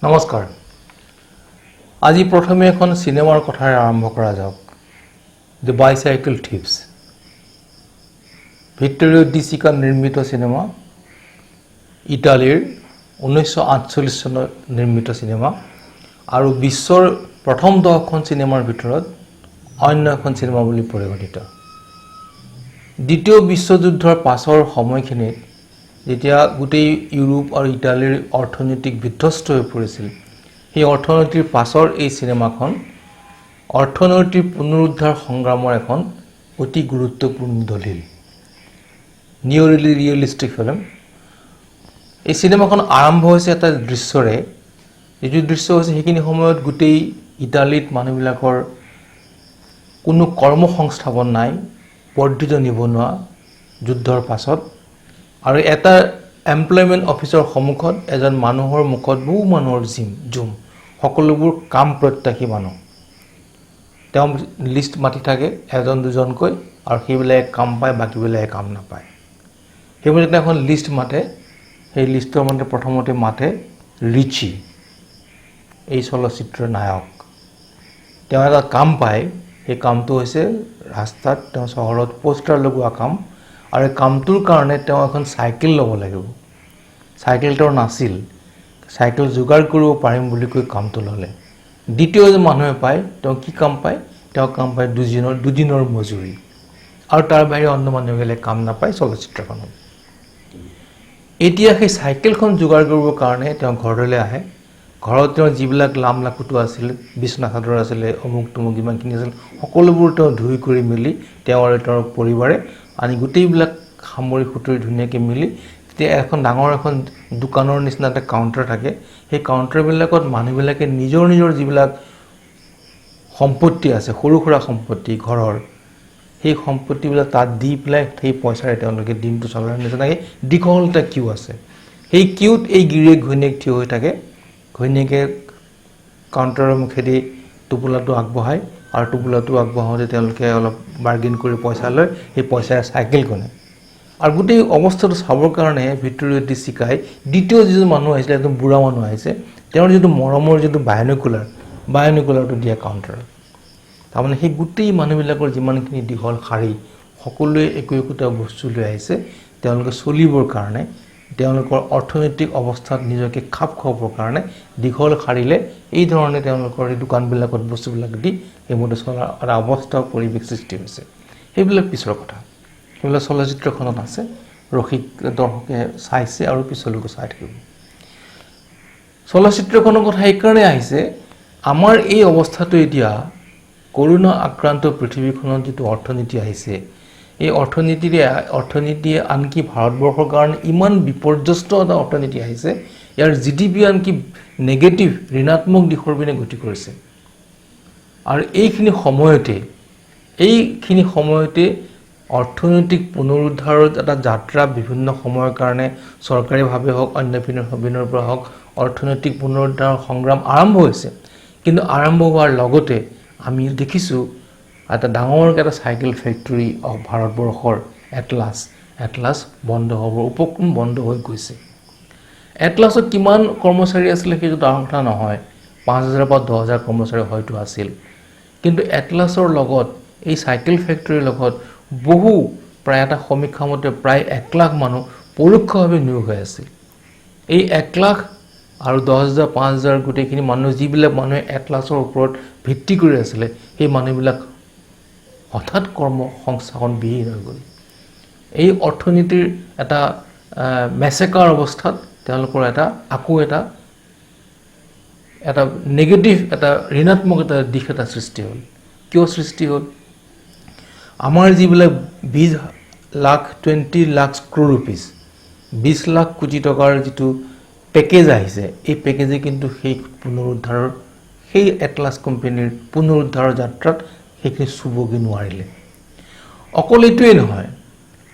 নমস্কাৰ। আজি প্ৰথমে এখন সিনেমাৰ কথাৰে আৰম্ভ কৰা যাওক। The bicycle thieves. Vittorio De Sica নিৰ্মিত সিনেমা, ইটালীৰ 1948 চনত নিৰ্মিত সিনেমা আৰু বিশ্বৰ প্ৰথম 10খন সিনেমাৰ ভিতৰত অন্য এখন সিনেমা বুলি পৰিগণিত। দ্বিতীয় বিশ্বযুদ্ধৰ পাছৰ সময়খিনিত যেতিয়া গোটেই ইউৰোপ আৰু ইটালীৰ অৰ্থনৈতিক বিধ্বস্ত হৈ পৰিছিল, সেই অৰ্থনীতিৰ পাছৰ এই সিনেমাখন অৰ্থনৈতিক পুনৰুদ্ধাৰ সংগ্ৰামৰ এখন অতি গুৰুত্বপূৰ্ণ দলিল। New realistic film. এই সিনেমাখন আৰম্ভ হৈছে এটা দৃশ্যৰে, যিটো দৃশ্য হৈছে সেইখিনি সময়ত গোটেই ইটালীত মানুহবিলাকৰ কোনো কৰ্মসংস্থাপন নাই, বৰ্ধিত নিবনুৱা যুদ্ধৰ পাছত, আৰু এটা এমপ্লয়মেণ্ট অফিচৰ সন্মুখত এজন মানুহৰ মুখত বহু মানুহৰ জুম, সকলোবোৰ কাম প্ৰত্যাশী মানুহ। তেওঁ লিষ্ট মাতি থাকে এজন দুজনকৈ, আৰু সেইবিলাকে কাম পায়, বাকীবিলাকে কাম নাপায়। সেইবোৰ যেতিয়া এখন লিষ্ট মাতে, সেই লিষ্টৰ মানে প্ৰথমতে মাতে ৰিচি, এই চলচ্চিত্ৰৰ নায়ক। তেওঁ এটা কাম পায়, সেই কামটো হৈছে ৰাস্তাত তেওঁ চহৰত পোষ্টাৰ লগোৱা কাম, আৰু এই কামটোৰ কাৰণে তেওঁ এখন চাইকেল ল'ব লাগিব। চাইকেল তেওঁৰ নাছিল, চাইকেল যোগাৰ কৰিব পাৰিম বুলি কৈ কামটো ল'লে। দ্বিতীয় যে মানুহে পায়, তেওঁ কি কাম পায়? তেওঁ কাম পায় দুদিনৰ মজুৰি, আৰু তাৰ বাহিৰে অন্য মানুহবিলাকে কাম নাপায় চলচ্চিত্ৰখনত। এতিয়া সেই চাইকেলখন যোগাৰ কৰিবৰ কাৰণে তেওঁ ঘৰলৈ আহে। ঘৰত তেওঁৰ যিবিলাক লামলাকুটো আছিল, বিছনা চাদৰ আছিলে, অমুক তমুক যিমানখিনি আছিল, সকলোবোৰ তেওঁ ধুই কৰি মেলি তেওঁ আৰু তেওঁৰ পৰিবাৰে আনি গোটেইবিলাক সামৰি সুতৰি ধুনীয়াকৈ মিলি তেতিয়া এখন ডাঙৰ এখন দোকানৰ নিচিনা এটা কাউণ্টাৰ থাকে। সেই কাউণ্টাৰবিলাকত মানুহবিলাকে নিজৰ নিজৰ যিবিলাক সম্পত্তি আছে, সৰু সুৰা সম্পত্তি ঘৰৰ, সেই সম্পত্তিবিলাক তাত দি পেলাই সেই পইচাৰে তেওঁলোকে দিনটো চলাৰ নিচিনাকৈ দীঘল এটা কিউ আছে। সেই কিউত এই গিৰিয়েক ঘৈণীয়েক থিয় হৈ থাকে। ঘৈণীয়েকে কাউণ্টাৰৰ মুখেদি টোপোলাটো আগবঢ়ায়, আৰু টোপোলাটো আগবঢ়াওঁতে তেওঁলোকে অলপ বাৰ্গেইন কৰি পইচা লয়, সেই পইচাৰে চাইকেল কিনে। আৰু গোটেই অৱস্থাটো চাবৰ কাৰণে ভিক্টোৰিও ডি চিকাই দ্বিতীয় যিজন মানুহ আহিছিলে, এজন বুঢ়া মানুহ আহিছে, তেওঁৰ যিটো মৰমৰ যিটো বায়নকুলাৰটো দিয়া কাউণ্টাৰত। তাৰমানে সেই গোটেই মানুহবিলাকৰ যিমানখিনি দীঘল শাৰী, সকলোৱে একো একোটা বস্তু লৈ আহিছে তেওঁলোকে চলিবৰ কাৰণে, তেওঁলোকৰ অৰ্থনৈতিক অৱস্থাত নিজকে খাপ খুৱাবৰ কাৰণে দীঘল শাৰীলে এই ধৰণে তেওঁলোকৰ এই দোকানবিলাকত বস্তুবিলাক দি সেইমতে চলাৰ এটা অৱস্থা পৰিৱেশ সৃষ্টি হৈছে। সেইবিলাক পিছৰ কথা, সেইবিলাক চলচ্চিত্ৰখনত আছে। ৰসিক দৰ্শকে চাইছে আৰু পিছলৈকে চাই থাকিব। চলচ্চিত্ৰখনৰ কথা এইকাৰণে আহিছে, আমাৰ এই অৱস্থাটো এতিয়া কৰোণা আক্ৰান্ত পৃথিৱীখনত যিটো অৰ্থনীতি আহিছে, এই অৰ্থনীতিয়ে আনকি ভাৰতবৰ্ষৰ কাৰণে ইমান বিপৰ্যস্ত এটা অৰ্থনীতি আহিছে, ইয়াৰ GDP আনকি নেগেটিভ ঋণাত্মক দিশৰ পিনে গতি কৰিছে। আৰু এইখিনি সময়তে অৰ্থনৈতিক পুনৰুদ্ধাৰৰ এটা যাত্ৰা বিভিন্ন সময়ৰ কাৰণে চৰকাৰীভাৱে হওক, অন্য পিনৰ পৰা হওক, অৰ্থনৈতিক পুনৰুদ্ধাৰৰ সংগ্ৰাম আৰম্ভ হৈছে। কিন্তু আৰম্ভ হোৱাৰ লগতে আমি দেখিছোঁ এটা ডাঙৰ এটা চাইকেল ফেক্টৰী অফ ভাৰতবৰ্ষৰ এটলাছ বন্ধ হ'বৰ উপক্ৰম, বন্ধ হৈ গৈছে। এটলাছত কিমান কৰ্মচাৰী আছিলে সেইটো ডাঙৰ কথা নহয়, 5,000 পৰা 10,000 কৰ্মচাৰী হয়তো আছিল। কিন্তু এটলাছৰ লগত এই চাইকেল ফেক্টৰীৰ লগত প্ৰায় এটা সমীক্ষা মতে প্ৰায় 1 লাখ মানুহ পৰোক্ষভাৱে নিয়োগ হৈ আছিল। এই 1 লাখ আৰু 10,000 5,000 গোটেইখিনি মানুহ, যিবিলাক মানুহে এটলাছৰ ওপৰত ভিত্তি কৰি আছিলে, সেই মানুহবিলাক হঠাৎ কৰ্ম সংস্থাপন বিহীন হৈ গ'ল। এই অৰ্থনীতিৰ এটা মেচেকাৰ অৱস্থাত তেওঁলোকৰ আকৌ এটা নেগেটিভ, এটা ঋণাত্মক এটা দিশ এটা সৃষ্টি হ'ল। কিয় সৃষ্টি হ'ল? আমাৰ যিবিলাক 20 লাখ crore rupees, 20 লাখ কোটি টকাৰ যিটো পেকেজ আহিছে, এই পেকেজে কিন্তু সেই এটলাছ কোম্পানীৰ পুনৰুদ্ধাৰৰ যাত্ৰাত সেইখিনি চুবগৈ নোৱাৰিলে। অকল এইটোৱেই নহয়,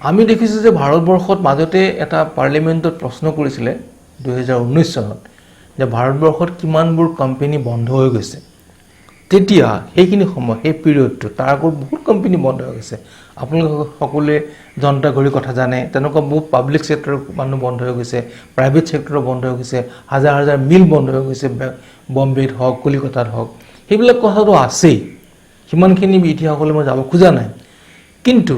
আমি দেখিছোঁ যে ভাৰতবৰ্ষত মাজতে এটা পাৰ্লিমেণ্টত প্ৰশ্ন কৰিছিলে 2019 চনত যে ভাৰতবৰ্ষত কিমানবোৰ কোম্পানী বন্ধ হৈ গৈছে। তেতিয়া সেইখিনি সময়, সেই পিৰিয়ডটো তাৰ আগত বহুত কোম্পানী বন্ধ হৈ গৈছে। আপোনালোক সকলোৱে জনতা ঘড়ীৰ কথা জানে তেনেকুৱা বহুত পাব্লিক সেক্টৰৰ মানুহ বন্ধ হৈ গৈছে প্ৰাইভেট সেক্টৰৰ বন্ধ হৈ গৈছে হাজাৰ হাজাৰ মিল বন্ধ হৈ গৈছে বম্বেত হওক কলিকতাত হওক সেইবিলাক কথাটো আছেই সিমানখিনি ইতিহাসলৈ মই যাব খোজা নাই কিন্তু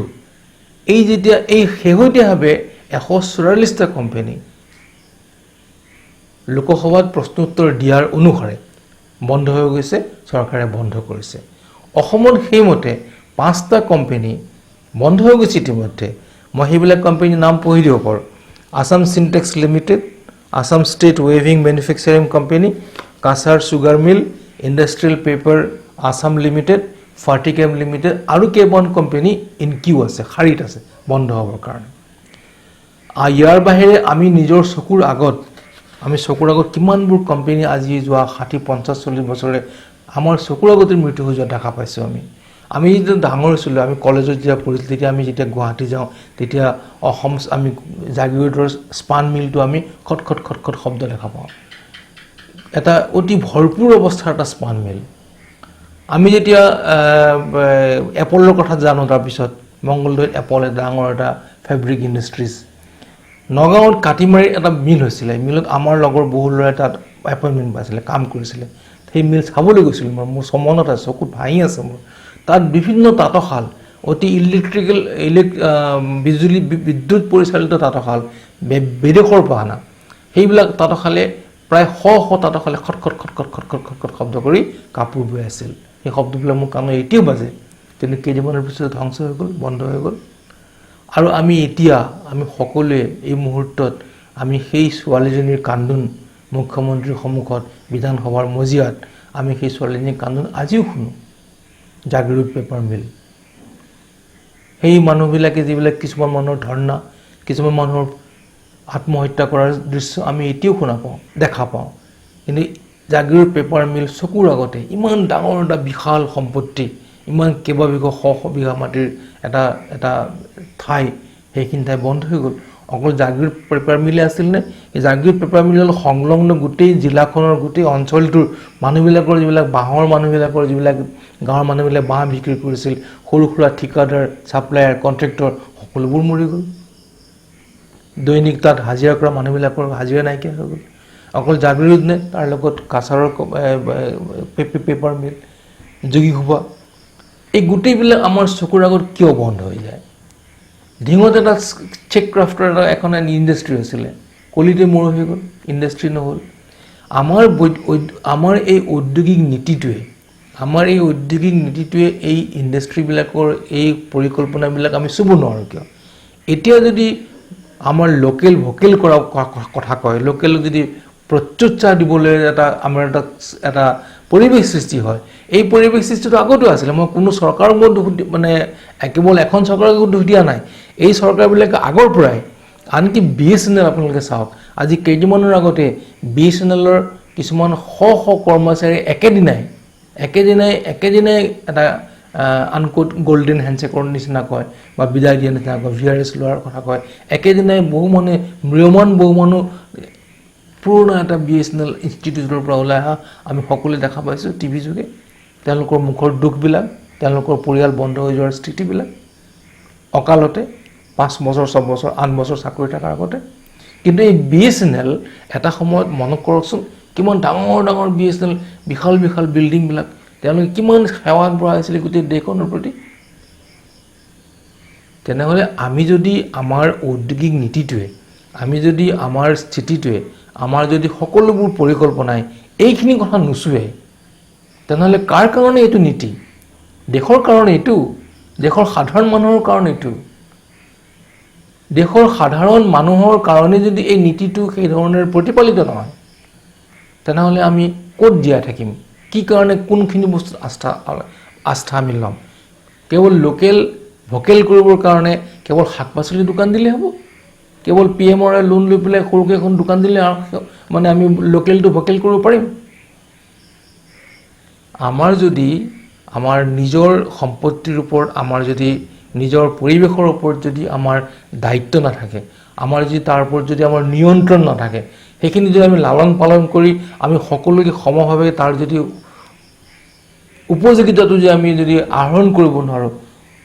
এই যেতিয়া এই শেহতীয়াভাৱে 144টা কোম্পানী লোকসভাত প্ৰশ্নোত্তৰ দিয়াৰ অনুসাৰে বন্ধ হৈ গৈছে চৰকাৰে বন্ধ কৰিছে অসমত সেইমতে 5টা কোম্পানী বন্ধ হৈ গৈছে ইতিমধ্যে মই সেইবিলাক কোম্পানীৰ নাম পঢ়ি দিব পাৰোঁ Assam Syntex limited Assam state ৱেভিং manufacturing company Cachar sugar mill industrial paper Assam limited Fertichem limited আৰু কেইবাখন কোম্পানী ইন কিউ আছে শাৰীত আছে বন্ধ হ'বৰ কাৰণে ইয়াৰ বাহিৰে আমি নিজৰ চকুৰ আগত কিমানবোৰ কোম্পানী আজি যোৱা 60 50 40 বছৰে আমাৰ চকুৰ আগতে মৃত্যু হৈ যোৱা দেখা পাইছোঁ আমি যেতিয়া ডাঙৰ হৈছিলোঁ আমি কলেজত যেতিয়া পঢ়িছিলোঁ তেতিয়া আমি যেতিয়া গুৱাহাটী যাওঁ তেতিয়া অসম আমি জাগিৰোডৰ স্পান মিলটো আমি খট খট খট খট শব্দ দেখা পাওঁ এটা অতি ভৰপূৰ অৱস্থাৰ এটা স্পান মিল আমি যেতিয়া এপলৰ কথা জানো তাৰপিছত মংগলদৈত এপল ডাঙৰ এটা ফেব্ৰিক ইণ্ডাষ্ট্ৰিজ নগাঁৱত কাটিমাৰি এটা মিল হৈছিলে মিলত আমাৰ লগৰ বহু ল'ৰাই তাত এপইণ্টমেণ্ট পাইছিলে কাম কৰিছিলে সেই মিল চাবলৈ গৈছিলোঁ মোৰ সমনত আছে চকুত ভাঙি আছে মোৰ তাত বিভিন্ন তাঁতশাল অতি বিদ্যুৎ পৰিচালিত তাঁতশাল বিদেশৰ পৰা অনা সেইবিলাক তাঁতশালে প্ৰায় শ তাঁতশালে খট খট খট খট খট খট খট খট শব্দ কৰি কাপোৰ বৈ আছিল সেই শব্দবিলাক মোৰ কাণত এতিয়াও বাজে কিন্তু কেইদিনমানৰ পিছত ধ্বংস হৈ গ'ল বন্ধ হৈ গ'ল আৰু আমি সকলোৱে এই মুহূৰ্তত আমি সেই ছোৱালীজনীৰ কান্দোন মুখ্যমন্ত্ৰীৰ সন্মুখত বিধানসভাৰ মজিয়াত আমি সেই ছোৱালীজনীৰ কান্দোন আজিও শুনো জাগিৰোড পেপাৰ মিল সেই মানুহবিলাকে যিবিলাক কিছুমান মানুহৰ ধৰ্ণা কিছুমান মানুহৰ আত্মহত্যা কৰাৰ দৃশ্য আমি এতিয়াও দেখা পাওঁ কিন্তু জাগিৰোড পেপাৰ মিল চকুৰ আগতে ইমান ডাঙৰ এটা বিশাল সম্পত্তি ইমান কেইবাবিঘা শ বিঘা মাটিৰ এটা ঠাই সেইখিনি ঠাই বন্ধ হৈ গ'ল অকল জাগিৰোড পেপাৰ মিলে আছিল নে এই জাগিৰোড পেপাৰ মিলৰ সংলগ্ন গোটেই জিলাখনৰ গোটেই অঞ্চলটোৰ মানুহবিলাকৰ যিবিলাক বাঁহৰ মানুহবিলাকৰ যিবিলাক গাঁৱৰ মানুহবিলাকে বাঁহ বিক্ৰী কৰিছিল সৰু সুৰা ঠিকাদাৰ ছাপ্লায়াৰ কণ্ট্ৰেক্টৰ সকলোবোৰ মৰি গ'ল দৈনিক তাত হাজিৰা কৰা মানুহবিলাকৰ হাজিৰা নাইকিয়া হৈ গ'ল অকল জাগিৰোড নে তাৰ লগত কাছাৰৰ পেপাৰ মিল যোগীঘোপা এই গোটেইবিলাক আমাৰ চকুৰ আগত কিয় বন্ধ হৈ যায় ঢিঙত এটা চেক ক্ৰাফ্টৰ এখন ইণ্ডাষ্ট্ৰি আছিলে কলিতে মৰো হৈ গ'ল ইণ্ডাষ্ট্ৰি নহ'ল আমাৰ এই ঔদ্যোগিক নীতিটোৱে এই ইণ্ডাষ্ট্ৰিবিলাকৰ এই পৰিকল্পনাবিলাক আমি চুব নোৱাৰোঁ কিয় এতিয়া যদি আমাৰ লোকেল ভোকেল কৰা কথা কয় লোকেলক যদি প্ৰত্যুত্সাহ দিবলৈ আমাৰ এটা পৰিৱেশ সৃষ্টি হয় এই পৰিৱেশ সৃষ্টিটো আগতো আছিলে মই কোনো চৰকাৰৰ মানে কেৱল এখন চৰকাৰক দোষ দিয়া নাই এই চৰকাৰবিলাকে আগৰ পৰাই আনকি BSNL আপোনালোকে চাওক আজি কেইদিনমানৰ আগতে BSNLৰ কিছুমান শ কৰ্মচাৰী একেদিনাই এটা আনকোট গোল্ডেন হেণ্ডছেকৰ নিচিনা কয় বা বিদায় দিয়া নিচিনা কয় VRS লোৱাৰ কথা কয় একেদিনাই বহু মানুহ পুৰণা এটা BSNL ইনষ্টিটিউটৰ পৰা ওলাই অহা আমি সকলোৱে দেখা পাইছোঁ টিভি যোগে তেওঁলোকৰ মুখৰ দুখবিলাক তেওঁলোকৰ পৰিয়াল বন্ধ হৈ যোৱাৰ স্থিতিবিলাক অকালতে 5 বছৰ 6 বছৰ 8 বছৰ চাকৰি থকাৰ আগতে কিন্তু এই BSNL এটা সময়ত মনত কৰকচোন কিমান ডাঙৰ BSNL বিশাল বিল্ডিংবিলাক তেওঁলোকে কিমান সেৱা আগবঢ়াইছিলে গোটেই দেশখনৰ প্ৰতি তেনেহ'লে আমি যদি আমাৰ ঔদ্যোগিক নীতিটোৱে আমি যদি আমাৰ স্থিতিটোৱে আমাৰ যদি সকলোবোৰ পৰিকল্পনাই এইখিনি কথা নুচুৱে তেনেহ'লে কাৰ কাৰণে এইটো নীতি দেশৰ কাৰণে এইটো দেশৰ সাধাৰণ মানুহৰ কাৰণে এইটো দেশৰ সাধাৰণ মানুহৰ কাৰণে যদি এই নীতিটো সেই ধৰণে প্ৰতিপালিত নহয় তেনেহ'লে আমি ক'ত জীয়াই থাকিম কি কাৰণে কোনখিনি বস্তু আস্থা আমি ল'ম কেৱল লোকেল ভোকেল কৰিবৰ কাৰণে কেৱল শাক পাচলি দোকান দিলে হ'ব কেৱল PMৰ লোন লৈ পেলাই সৰুকৈ এখন দোকান দিলে মানে আমি লোকেলটো ভোকেল কৰিব পাৰিম আমাৰ যদি আমাৰ নিজৰ সম্পত্তিৰ ওপৰত আমাৰ যদি নিজৰ পৰিৱেশৰ ওপৰত যদি আমাৰ দায়িত্ব নাথাকে আমাৰ যদি তাৰ ওপৰত যদি আমাৰ নিয়ন্ত্ৰণ নাথাকে সেইখিনি যদি আমি লালন পালন কৰি আমি সকলোকে সমভাৱে তাৰ যদি উপযোগিতাটো যে আমি যদি আহৰণ কৰিব নোৱাৰোঁ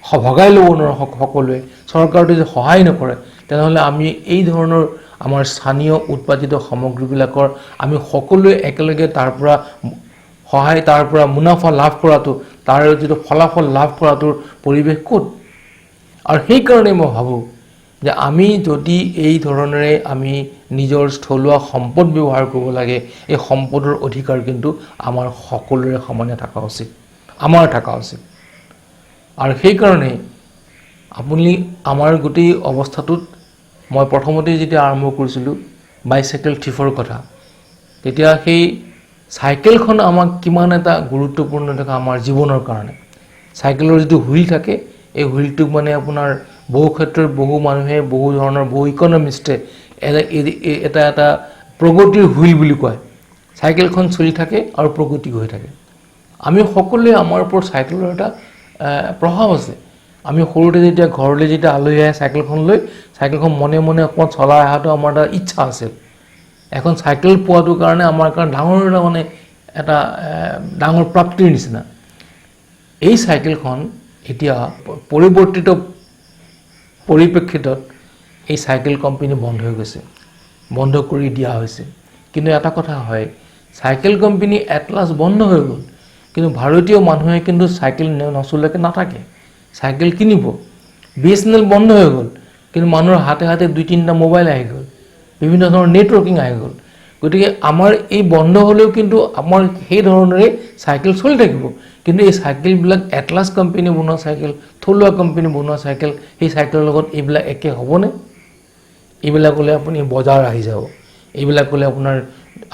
ভগাই ল'ব নোৱাৰোঁ সকলোৱে, চৰকাৰটোৱে যদি সহায় নকৰে, তেনেহ'লে আমি এই ধৰণৰ আমাৰ স্থানীয় উৎপাদিত সামগ্ৰীবিলাকৰ আমি সকলোৱে একেলগে তাৰ পৰা মুনাফা লাভ কৰাটো, তাৰ যিটো ফলাফল লাভ কৰাটোৰ পৰিৱেশ ক'ত? আৰু সেইকাৰণে মই ভাবোঁ যে আমি যদি এই ধৰণেৰে আমি নিজৰ স্থলুৱা সম্পদ ব্যৱহাৰ কৰিব লাগে, এই সম্পদৰ অধিকাৰ কিন্তু আমাৰ সকলোৰে সমানে থকা উচিত, আমাৰ থকা উচিত। আৰু সেইকাৰণে আপুনি আমাৰ গোটেই অৱস্থাটোত মই প্ৰথমতে যেতিয়া আৰম্ভ কৰিছিলোঁ বাইচাইকেল থিফৰ কথা, তেতিয়া সেই চাইকেলখন আমাক কিমান এটা গুৰুত্বপূৰ্ণ থকা আমাৰ জীৱনৰ কাৰণে। চাইকেলৰ যিটো হুইল থাকে, এই হুইলটোক মানে আপোনাৰ বহু ক্ষেত্ৰত বহু মানুহে বহু ধৰণৰ বহু ইকনমিষ্টে এটা প্ৰগতিৰ হুইল বুলি কয়। চাইকেলখন চলি থাকে আৰু প্ৰগতি হৈ থাকে। আমি সকলোৱে আমাৰ ওপৰত চাইকেলৰ এটা প্ৰভাৱ আছে। আমি সৰুতে যেতিয়া ঘৰলৈ যেতিয়া আলহী আহে চাইকেলখন লৈ, চাইকেলখন মনে মনে অকণমান চলাই অহাটো আমাৰ এটা ইচ্ছা আছিল। এখন চাইকেল পোৱাটোৰ কাৰণে আমাৰ কাৰণে এটা ডাঙৰ প্ৰাপ্তিৰ নিচিনা। এই চাইকেলখন এতিয়া পৰিৱৰ্তিত পৰিপ্ৰেক্ষিতত এই চাইকেল কোম্পানী বন্ধ হৈ গৈছে, বন্ধ কৰি দিয়া হৈছে। কিন্তু এটা কথা হয়, চাইকেল কোম্পানী এটলাষ্ট বন্ধ হৈ গ'ল, কিন্তু ভাৰতীয় মানুহে কিন্তু চাইকেল নচলোৱাকৈ নাথাকে, চাইকেল কিনিব। BSNL বন্ধ হৈ গ'ল, কিন্তু মানুহৰ হাতে হাতে 2-3টা মোবাইল আহি গ'ল, বিভিন্ন ধৰণৰ নেটৱৰ্কিং আহি গ'ল। গতিকে আমাৰ এই বন্ধ হ'লেও কিন্তু আমাৰ সেই ধৰণেৰে চাইকেল চলি থাকিব। কিন্তু এই চাইকেলবিলাক এটলাছ কোম্পানী বনোৱা চাইকেল, থলুৱা কোম্পানী বনোৱা চাইকেল, সেই চাইকেলৰ লগত এইবিলাক একে হ'বনে? এইবিলাক হ'লে আপুনি বজাৰ আহি যাব, এইবিলাক হ'লে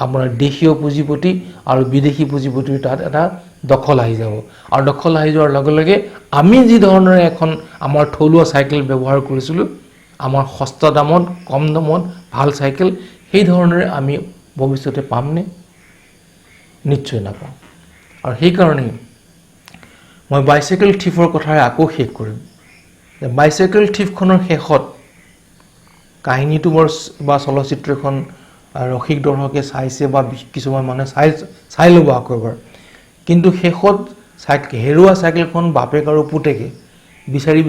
আপোনাৰ দেশীয় পুঁজিপতি আৰু বিদেশী পুঁজিপতিৰ তাত এটা দখল আহি যাব। আৰু দখল আহি যোৱাৰ লগে লগে আমি যি ধৰণেৰে এখন আমাৰ থলুৱা চাইকেল ব্যৱহাৰ কৰিছিলোঁ, আমাৰ সস্তা দামত কম দামত ভাল চাইকেল, সেই ধৰণেৰে আমি ভৱিষ্যতে পামনে? নিশ্চয় নাপাম। আৰু সেইকাৰণেই মই বাইচাইকেল থিফৰ কথাৰে আকৌ শেষ কৰিম। বাইচাইকেল থিফখনৰ শেষত কাহিনীটো বা চলচ্চিত্ৰখন ৰসিক দৰ্শকে চাইছে বা কিছুমান মানুহে চাই ল'ব আকৌ এবাৰ। কিন্তু শেষত হেৰুৱা চাইকেলখন বাপেক আৰু পুতেকে বিচাৰি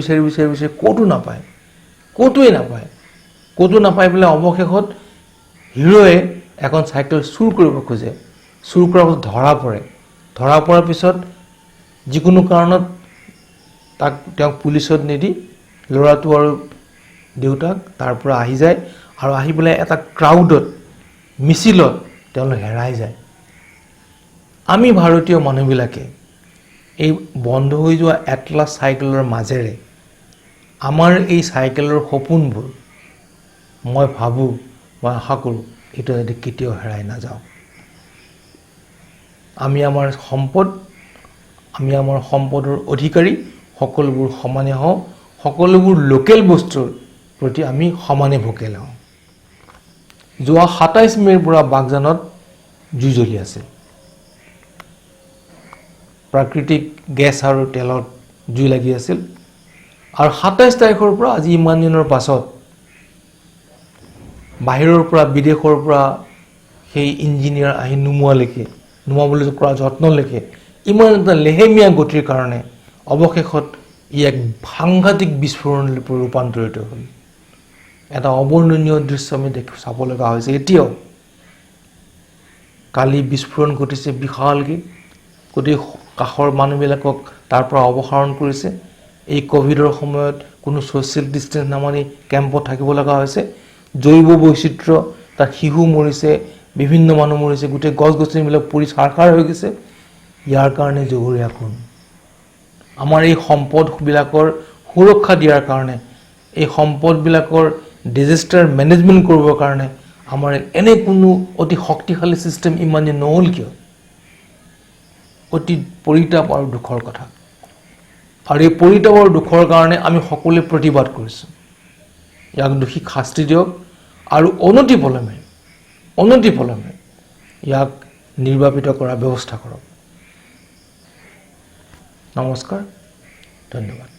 ক'তো নাপায়, ক'তো নাপায় পেলাই অৱশেষত হিৰোৱে এখন চাইকেল চুৰ কৰিব খোজে। চুৰ কৰাৰ পিছত ধৰা পৰাৰ পিছত যিকোনো কাৰণত তেওঁক পুলিচত নিদি ল'ৰাটো আৰু দেউতাক তাৰ পৰা আহি যায়, আৰু আহি পেলাই এটা ক্ৰাউডত, মিছিলত তেওঁলোক হেৰাই যায়। আমি ভাৰতীয় মানুহবিলাকে এই বন্ধ হৈ যোৱা এটলাছ চাইকেলৰ মাজেৰে আমাৰ এই চাইকেলৰ সপোনবোৰ, মই ভাবোঁ বা আশা কৰোঁ এইটো যাতে কেতিয়াও হেৰাই নাযাওঁ। আমি আমাৰ সম্পদৰ অধিকাৰী, সকলোবোৰ সমানে হওঁ, সকলোবোৰ লোকেল বস্তুৰ প্ৰতি আমি সমানে ভোকেল হওঁ। যোৱা 27 মে'ৰ পৰা বাগজানত জুই জ্বলি আছে। প্ৰাকৃতিক গেছ আৰু তেলত জুই লাগি আছিল। আৰু 27 তাৰিখৰ পৰা আজি ইমান দিনৰ পাছত বাহিৰৰ পৰা, বিদেশৰ পৰা সেই ইঞ্জিনিয়াৰ আহি নুমুৱাবলৈ কৰা যত্নলৈকে ইমান এটা লেহেমীয়া গতিৰ কাৰণে অৱশেষত ই এক সাংঘাতিক বিস্ফোৰণলৈ ৰূপান্তৰিত হ'ল। এটা অবৰ্ণনীয় দৃশ্য আমি চাব লগা হৈছে। এতিয়াও কালি বিস্ফোৰণ ঘটিছে বিশালকৈ, গোটেই কাষৰ মানুহবিলাকক তাৰ পৰা অপসাৰণ কৰিছে। এই ক'ভিডৰ সময়ত কোনো ছ'চিয়েল ডিষ্টেঞ্চ নামানি কেম্পত থাকিব লগা হৈছে। জৈৱ বৈচিত্ৰ্য, তাত শিশু মৰিছে, বিভিন্ন মানুহ মৰিছে, গোটেই গছ গছনিবিলাক পুৰি ছাৰখাৰ হৈ গৈছে। ইয়াৰ কাৰণে জগৰীয়া কোন? আমাৰ এই সম্পদবিলাকৰ সুৰক্ষা দিয়াৰ কাৰণে, এই সম্পদবিলাকৰ ডিজাষ্টাৰ মেনেজমেণ্ট কৰিবৰ কাৰণে আমাৰ এনে কোনো অতি শক্তিশালী ছিষ্টেম ইমান দিন নহ'ল কিয়? অতি পৰিতাপ আৰু দুখৰ কথা। আৰু এই পৰিতাপ আৰু দুখৰ কাৰণে আমি সকলোৱে প্ৰতিবাদ কৰিছোঁ। ইয়াক দোষীক শাস্তি দিয়ক আৰু অনতিপলমে ইয়াক নিৰ্বাপিত কৰাৰ ব্যৱস্থা কৰক। নমস্কাৰ, ধন্যবাদ।